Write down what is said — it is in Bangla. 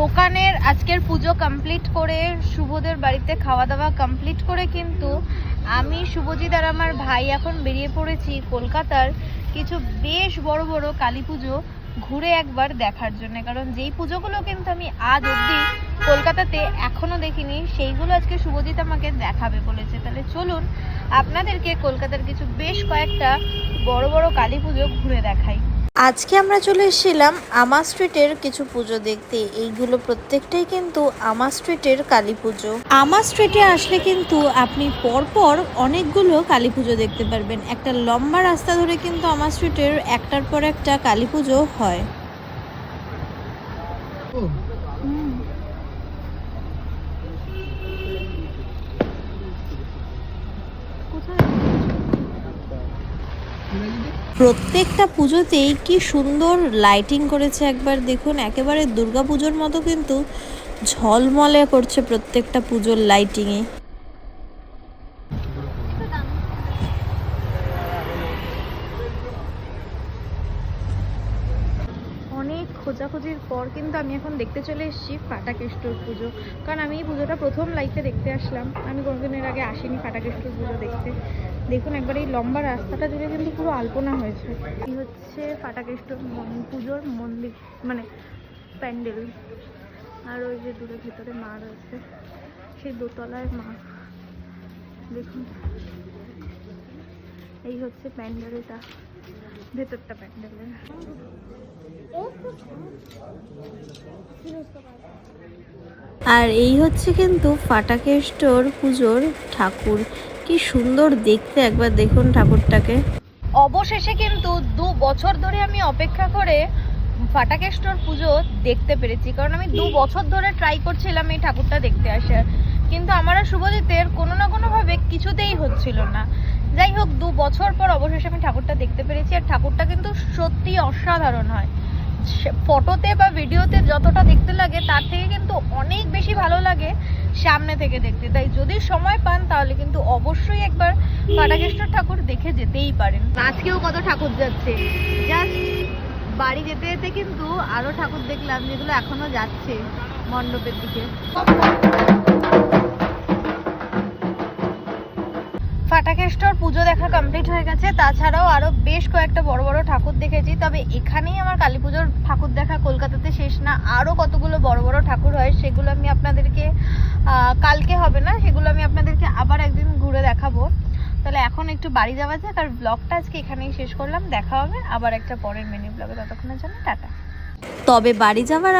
দোকানের আজকের পুজো কমপ্লিট করে শুভদের বাড়িতে খাওয়া দাওয়া কমপ্লিট করে কিন্তু আমি শুভজিৎ আর আমার ভাই এখন বেরিয়ে পড়েছি কলকাতার কিছু বেশ বড় বড় কালী পুজো ঘুরে একবার দেখার জন্য। কারণ যেই পুজোগুলো কিন্তু আমি আজ অবধি কলকাতাতে এখনো দেখিনি, সেইগুলো আজকে শুভজিৎ আমাকে দেখাবে বলেছে। তাহলে চলুন আপনাদেরকে কলকাতার কিছু বেশ কয়েকটা বড় বড় কালী পুজো ঘুরে দেখাই। আজকে আমরা চলে এসেছিলাম আমা স্ট্রিটের কিছু পুজো দেখতে। এইগুলো প্রত্যেকটাই কিন্তু আমা স্ট্রিটের কালী পুজো। আমা স্ট্রিটে আসলে কিন্তু আপনি পরপর অনেকগুলো কালী পুজো দেখতে পারবেন। একটা লম্বা রাস্তা ধরে কিন্তু আমা স্ট্রিটের একটার পর একটা কালী পুজো হয়। প্রত্যেকটা পুজোতেই কি সুন্দর লাইটিং করেছে একবার দেখুন। একেবারে দুর্গাপুজোর মতো কিন্তু ঝলমলে করছে প্রত্যেকটা পুজোর লাইটিংয়ে। অনেক খোঁজাখুঁজির পর কিন্তু আমি এখন দেখতে চলে এসেছি ফাটাকেষ্টর পুজো। কারণ আমি এই পুজোটা প্রথম লাইফে দেখতে আসলাম, আমি কোনোদিনের আগে আসিনি ফাটাকেষ্টর পুজো দেখতে। দেখুন একবার এই লম্বা রাস্তাটা জুড়ে কিন্তু পুরো আলপনা হয়েছে। এই হচ্ছে ফাটাকেষ্টর পুজোর মন্দির, মানে প্যান্ডেল। আর ওই যে দূরে ভেতরে মা রয়েছে, সেই দোতলায় মা। দেখুন এই হচ্ছে প্যান্ডেলটা, ভেতরটা প্যান্ডেলের। আর এই হচ্ছে কিন্তু ফাটাকেষ্টর পুজোর ঠাকুর। কি সুন্দর দেখতে, একবার দেখুন ঠাকুরটাকে। অবশেষে কিন্তু 2 বছর ধরে আমি অপেক্ষা করে ফাটাকেষ্টর পুজো দেখতে পেরেছি। কারণ আমি 2 বছর ধরে ট্রাই করছিলাম এই ঠাকুরটা দেখতে আসার, কিন্তু আমার আর শুভজিতের কোনো না কোনোভাবে কিছুতেই হচ্ছিল না। যাই হোক 2 বছর পর অবশেষে আমি ঠাকুরটা দেখতে পেরেছি। আর ঠাকুরটা কিন্তু সত্যি অসাধারণ হয়। ফটোতে বা ভিডিওতে যতটা দেখতে লাগে তার থেকে কিন্তু অনেক বেশি ভালো লাগে সামনে থেকে দেখতে। তাই যদি সময় পান তাহলে কিন্তু অবশ্যই একবার ফাটাকেষ্টর ঠাকুর দেখে যেতেই পারেন। আজকেও কত ঠাকুর যাচ্ছে, জাস্ট বাড়ি যেতে যেতে কিন্তু আরো ঠাকুর দেখলাম যেগুলো এখনো যাচ্ছে মণ্ডপের দিকে। ফাটাকেষ্টর পুজো দেখা কমপ্লিট হয়ে গেছে। তাছাড়াও আরো বেশ কয়েকটা বড় বড় ঠাকুর দেখেছি। তবে এখানেই আমার কালী পুজোর ঠাকুর দেখা কলকাতাতে শেষ না। আরো কতগুলো বড় বড় ঠাকুর হয়, সেগুলো আমি আপনাদেরকে কালকে হবে না, সেগুলো আমি আপনাদেরকে আবার একদিন ঘুরে দেখাবো। তাহলে এখন একটু বাড়ি যাওয়া যাক। আর ব্লগটা আজকে এখানেই শেষ করলাম। দেখা হবে আবার একটা পরের মিনি ব্লগে। ততক্ষণের জন্য টাটা। তবে বাড়ি যাওয়ার